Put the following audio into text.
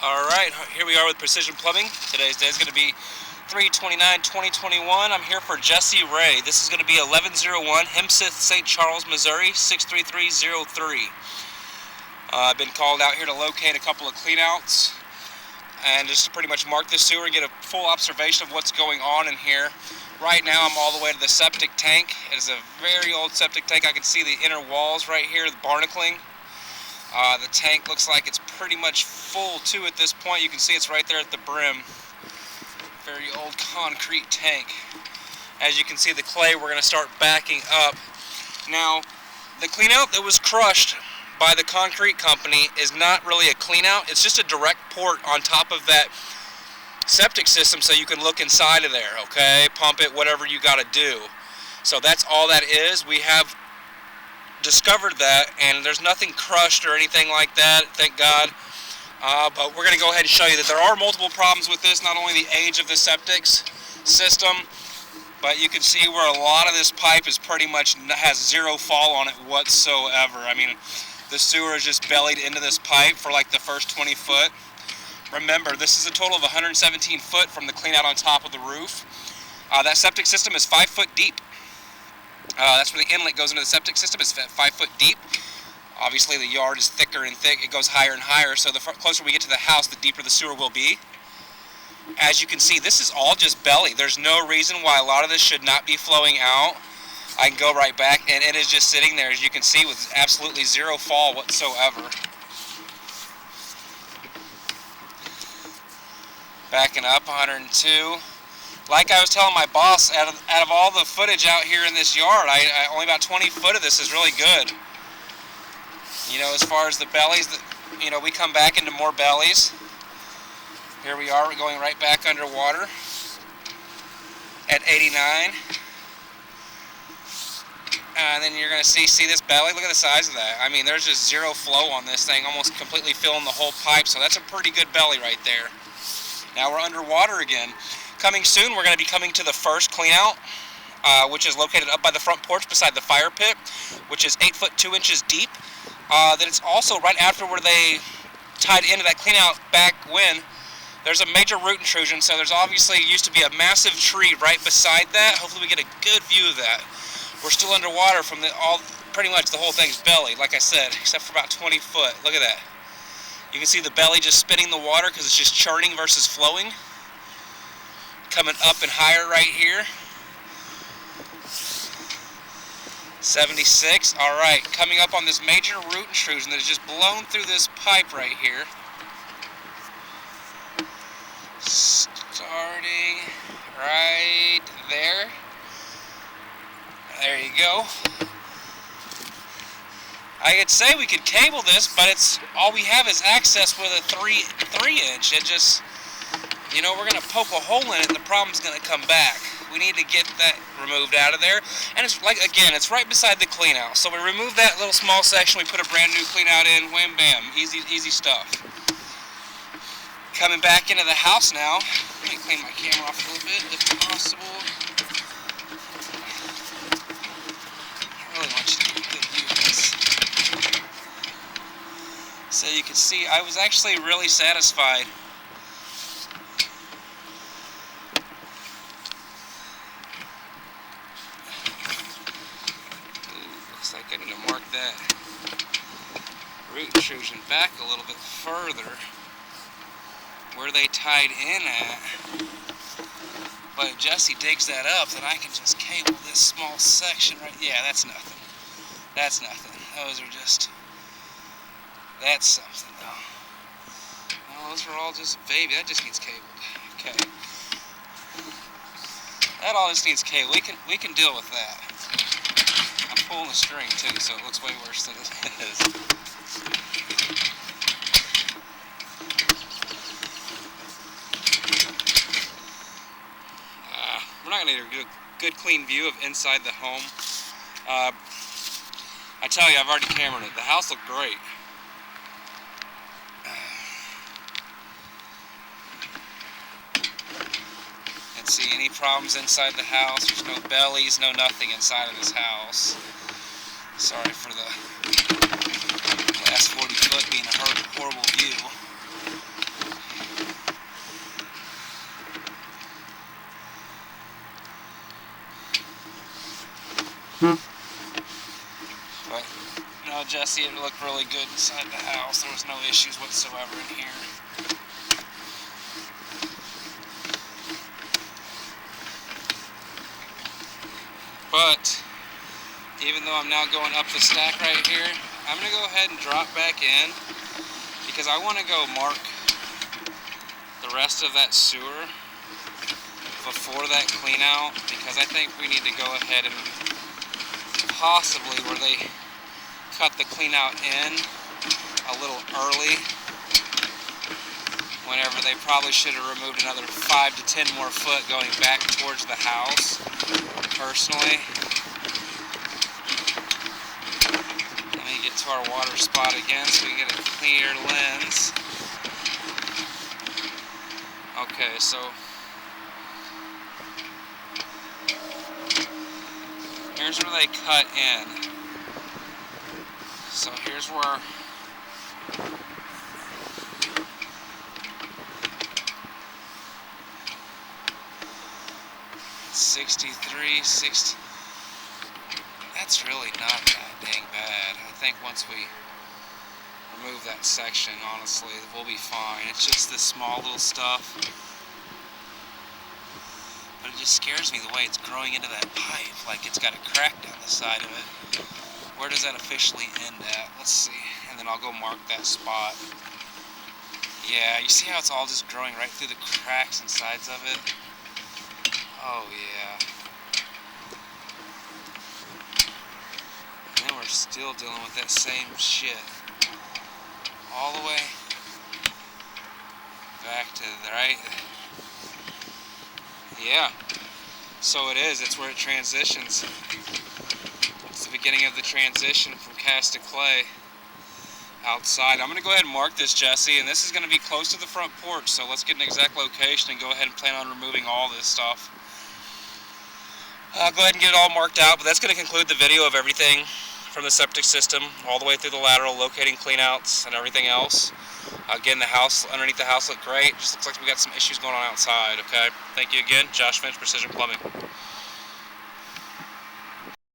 Alright, here we are with Precision Plumbing. Today's day is going to be 3/29/2021. I'm here for Jesse Ray. This is going to be 1101 Hemsath, St. Charles, Missouri, 63303. I've been called out here to locate a couple of cleanouts and just to pretty much mark the sewer and get a full observation of what's going on in here. Right now I'm all the way to the septic tank. It is a very old septic tank. I can see the inner walls right here, the barnacling. The tank looks like it's pretty much full too at this point. You can see it's right there at the brim. Very old concrete tank. As you can see the clay, we're going to start backing up. Now, the cleanout that was crushed by the concrete company is not really a cleanout. It's just a direct port on top of that septic system so you can look inside of there, okay? Pump it, whatever you got to do. So that's all that is. We have discovered that, and there's nothing crushed or anything like that, thank God. But we're going to go ahead and show you that there are multiple problems with this, not only the age of the septic system, but you can see where a lot of this pipe is pretty much has zero fall on it whatsoever. I mean, the sewer is just bellied into this pipe for like the first 20 foot. Remember, this is a total of 117 foot from the cleanout on top of the roof. That septic system is 5 foot deep. That's where the inlet goes into the septic system. It's 5 foot deep. Obviously the yard is thicker and thick. It goes higher and higher, so the closer we get to the house, the deeper the sewer will be. As you can see, this is all just belly. There's no reason why a lot of this should not be flowing out. I can go right back, and it is just sitting there, as you can see, with absolutely zero fall whatsoever. Backing up 102. Like I was telling my boss, out of all the footage out here in this yard, only about 20 foot of this is really good. You know, as far as the bellies, you know, we come back into more bellies. Here we are, we're going right back underwater at 89. And then you're going to see this belly. Look at the size of that. I mean, there's just zero flow on this thing, almost completely filling the whole pipe. So that's a pretty good belly right there. Now we're underwater again. Coming soon, we're going to be coming to the first cleanout, which is located up by the front porch beside the fire pit, which is 8 foot 2 inches deep. Then it's also right after where they tied into that cleanout back when. There's a major root intrusion, so there's obviously used to be a massive tree right beside that. Hopefully we get a good view of that. We're still underwater from pretty much the whole thing's belly, like I said, except for about 20 foot. Look at that. You can see the belly just spitting the water because it's just churning versus flowing. Coming up and higher right here. 76. Alright, coming up on this major root intrusion that is just blown through this pipe right here. Starting right there. There you go. I could say we could cable this, but it's all we have is access with a 3 inch. It just, you know, we're going to poke a hole in it and the problem's going to come back. We need to get that removed out of there. And it's like, again, it's right beside the cleanout. So we remove that little small section, we put a brand new cleanout in, wham bam, easy stuff. Coming back into the house now. Let me clean my camera off a little bit if possible. I really want you to get a good view of this. So you can see, I was actually really satisfied. Looks like I need to mark that root intrusion back a little bit further where they tied in at. But if Jesse digs that up, then I can just cable this small section right. Yeah, that's nothing. That's nothing. Those are just, that's something though. No, those are all just, baby, that just needs cabled. Okay. That all just needs cable. We can deal with that. I'm pulling the string too, so it looks way worse than it is. We're not going to get a good clean view of inside the home. I tell you, I've already cameraed it. The house looked great. Can't see any problems inside the house. There's no bellies, no nothing inside of this house. Sorry for the last 40 foot being a horrible view. Jesse, it looked really good inside the house. There was no issues whatsoever in here. But even though I'm now going up the stack right here, I'm going to go ahead and drop back in because I want to go mark the rest of that sewer before that clean out, because I think we need to go ahead and possibly where they cut the clean out in a little early, whenever they probably should have removed another 5 to 10 more foot going back towards the house, personally. Let me get to our water spot again so we get a clear lens. Okay, so here's where they cut in. So here's where (63, 60). That's really not that dang bad. I think once we remove that section, honestly, we'll be fine. It's just this small little stuff. But it just scares me the way it's growing into that pipe, like it's got a crack down the side of it. Where does that officially end at? Let's see. And then I'll go mark that spot. Yeah, you see how it's all just growing right through the cracks and sides of it? Oh yeah. And then we're still dealing with that same shit. All the way back to the right. Yeah. So it is. It's where it transitions. It's the beginning of the transition from cast to clay outside. I'm going to go ahead and mark this, Jesse, and this is going to be close to the front porch, so let's get an exact location and go ahead and plan on removing all this stuff. I'll go ahead and get it all marked out, but that's going to conclude the video of everything from the septic system all the way through the lateral, locating cleanouts and everything else. Again, the house, underneath the house looked great. Just looks like we got some issues going on outside, okay? Thank you again. Josh Finch, Precision Plumbing.